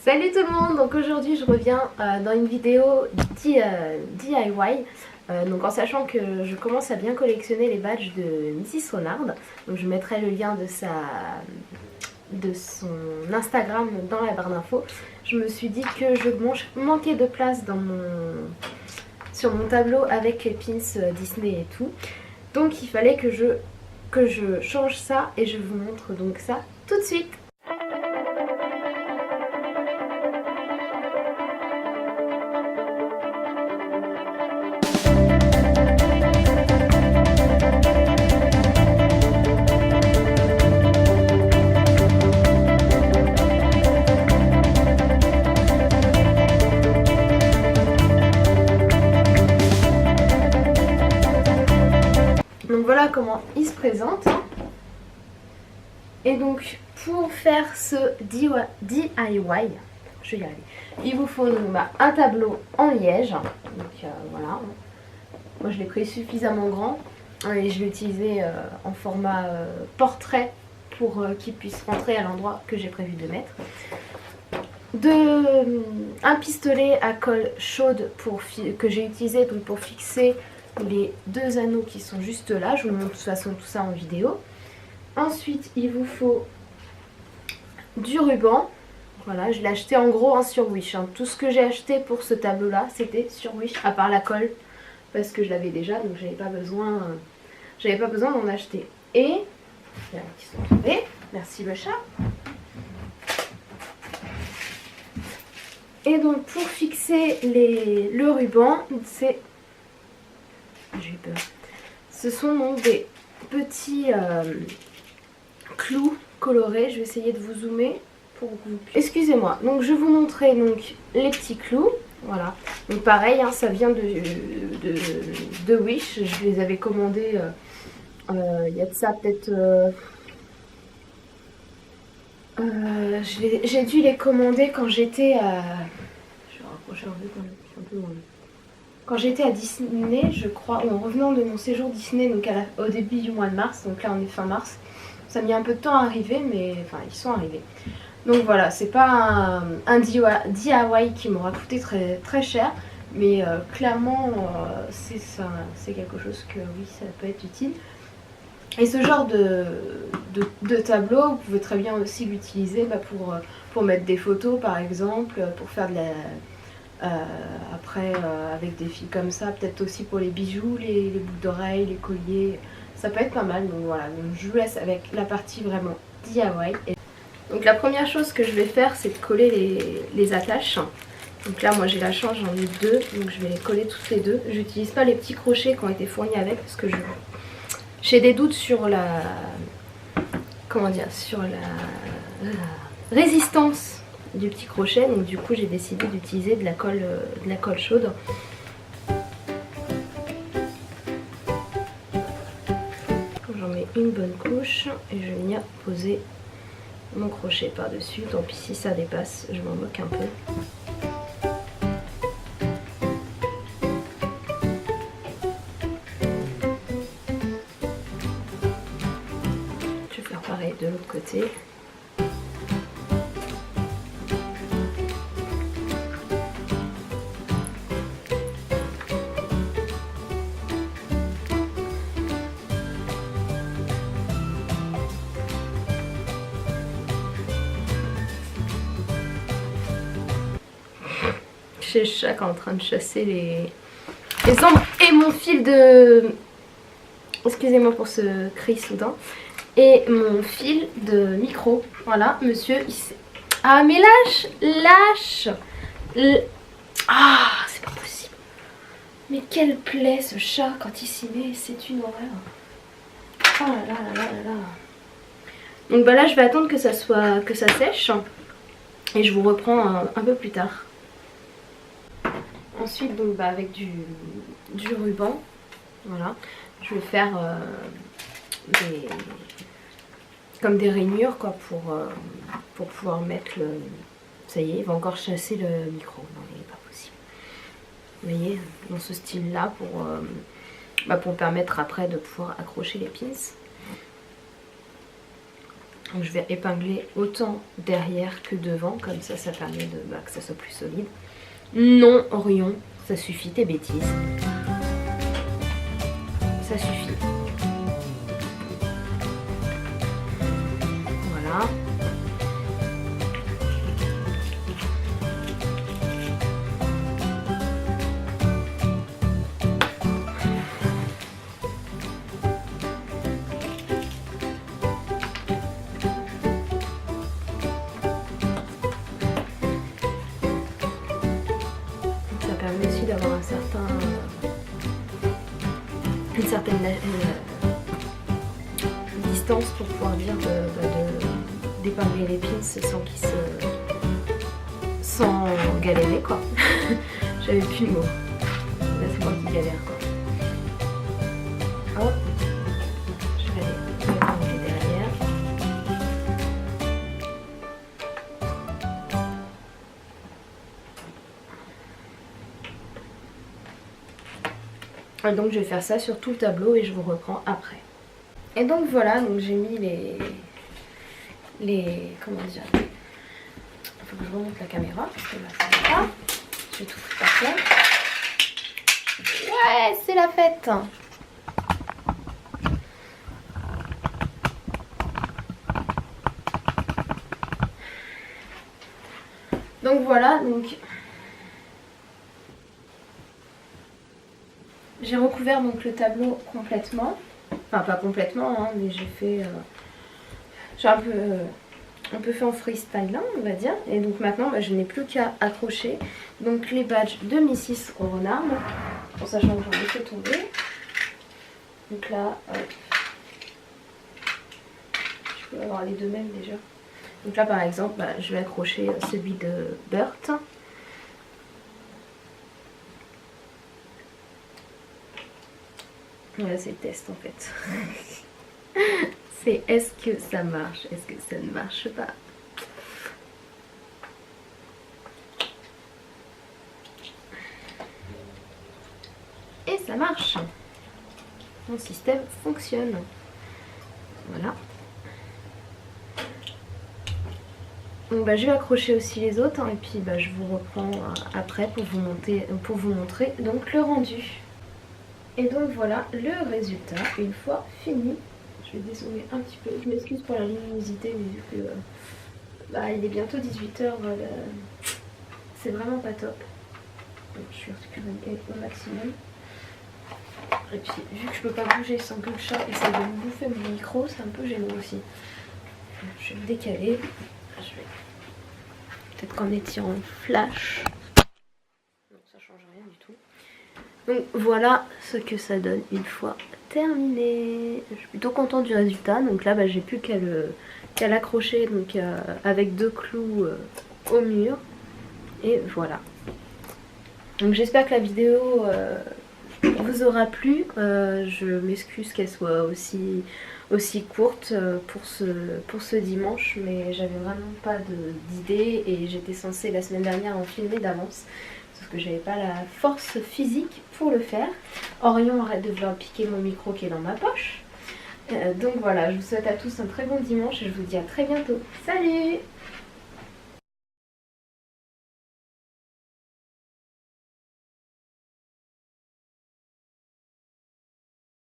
Salut tout le monde, donc aujourd'hui je reviens dans une vidéo DIY, donc en sachant que je commence à bien collectionner les badges de Mrs Renard, donc je mettrai le lien de son Instagram dans la barre d'infos. Je me suis dit que je manquais de place sur mon tableau avec les pins Disney et tout, donc il fallait que je change ça et je vous montre donc ça tout de suite. Donc voilà comment il se présente. Et donc pour faire ce DIY, je vais y arriver, il vous faut donc, un tableau en liège. Donc voilà, moi je l'ai pris suffisamment grand et je l'ai utilisé en format portrait pour qu'il puisse rentrer à l'endroit que j'ai prévu de mettre. Un pistolet à colle chaude que j'ai utilisé donc pour fixer les deux anneaux qui sont juste là. Je vous montre de toute façon tout ça en vidéo. Ensuite il vous faut du ruban. Voilà, je l'ai acheté en gros sur Wish. Tout ce que j'ai acheté pour ce tableau là c'était sur Wish, à part la colle parce que je l'avais déjà, donc j'avais pas besoin d'en acheter. Et qui sont tombés, merci le chat. Et donc pour fixer le ruban, j'ai eu peur. Ce sont donc des petits clous colorés. Je vais essayer de vous zoomer pour que vous puissiez. Excusez-moi. Donc je vais vous montrer donc les petits clous. Voilà. Donc pareil, ça vient de Wish. Je les avais commandés. Il y a de ça peut-être. J'ai dû les commander quand j'étais à. Je vais rapprocher un peu quand je suis un peu loin. Quand j'étais à Disney, je crois, en revenant de mon séjour Disney, donc au début du mois de mars, donc là on est fin mars, ça a mis un peu de temps à arriver, mais enfin ils sont arrivés. Donc voilà, c'est pas un DIY qui m'aura coûté très, très cher, mais clairement c'est quelque chose que oui, ça peut être utile. Et ce genre de tableau, vous pouvez très bien aussi l'utiliser pour mettre des photos par exemple, pour faire de la... après avec des fils comme ça, peut-être aussi pour les bijoux, les boucles d'oreilles, les colliers, ça peut être pas mal. Donc voilà, donc je vous laisse avec la partie vraiment DIY. Donc la première chose que je vais faire, c'est de coller les attaches. Donc là moi j'ai la chance, j'en ai deux, donc je vais les coller toutes les deux. J'utilise pas les petits crochets qui ont été fournis avec parce que j'ai des doutes sur la résistance du petit crochet, donc du coup j'ai décidé d'utiliser de la colle chaude. J'en mets une bonne couche et je vais venir poser mon crochet par dessus. Tant pis si ça dépasse, je m'en moque un peu. Je vais faire pareil de l'autre côté. J'ai le chat qui est en train de chasser les ombres et mon fil de... Excusez-moi pour ce cri soudain. Et mon fil de micro. Voilà, monsieur, il s'est... Ah mais lâche. Ah, c'est pas possible. Mais quelle plaie ce chat quand il s'y met, c'est une horreur. Oh là là là là là. Donc bah là je vais attendre que ça sèche. Et je vous reprends un peu plus tard. Ensuite donc avec du ruban, voilà, je vais faire comme des rainures quoi pour pouvoir mettre le... Ça y est, il va encore chasser le micro, non il n'est pas possible. Vous voyez, dans ce style là pour permettre après de pouvoir accrocher les pins. Donc je vais épingler autant derrière que devant, comme ça ça permet que ça soit plus solide. Non, Orion, ça suffit tes bêtises. Ça suffit. Voilà. Ça permet aussi d'avoir une certaine distance pour pouvoir dire d'épingler les pins sans galérer quoi. J'avais plus le mot. Là c'est moi qui galère quoi. Hop, je vais épingler derrière. Et donc je vais faire ça sur tout le tableau et je vous reprends après. Et donc voilà, donc j'ai mis comment dire, il faut que je remonte la caméra parce que là ça va pas. J'ai tout foutu par terre. Ouais, c'est la fête. Donc voilà, donc j'ai recouvert donc le tableau complètement. Enfin pas complètement, hein, mais j'ai un peu fait en freestyle là, on va dire. Et donc maintenant je n'ai plus qu'à accrocher donc les badges de Mrs au renard, en sachant que j'en ai fait tomber. Donc là, je peux avoir les deux mêmes déjà. Donc là par exemple, je vais accrocher celui de Burt. Voilà, c'est le test en fait. C'est est-ce que ça marche, est-ce que ça ne marche pas. Et ça marche. Mon système fonctionne. Voilà. Donc je vais accrocher aussi les autres hein, et puis je vous reprends après pour vous montrer donc le rendu. Et donc voilà le résultat une fois fini. Je vais dézoomer un petit peu. Je m'excuse pour la luminosité mais vu que il est bientôt 18h, c'est vraiment pas top. Donc je suis recule au maximum. Et puis vu que je peux pas bouger sans que le chat essaie de me bouffer mon micro, c'est un peu gênant aussi. Donc, je vais me décaler. Je vais peut-être qu'en étirant flash. Non, ça change rien du tout. Donc voilà ce que ça donne une fois terminé. Je suis plutôt contente du résultat. Donc là j'ai plus qu'à l'accrocher avec 2 clous au mur. Et voilà. Donc j'espère que la vidéo vous aura plu. Je m'excuse qu'elle soit aussi courte pour ce dimanche, mais j'avais vraiment pas d'idée et j'étais censée la semaine dernière en filmer d'avance. Sauf que j'avais pas la force physique pour le faire. Orion arrête de vouloir piquer mon micro qui est dans ma poche. Donc voilà, je vous souhaite à tous un très bon dimanche et je vous dis à très bientôt. Salut!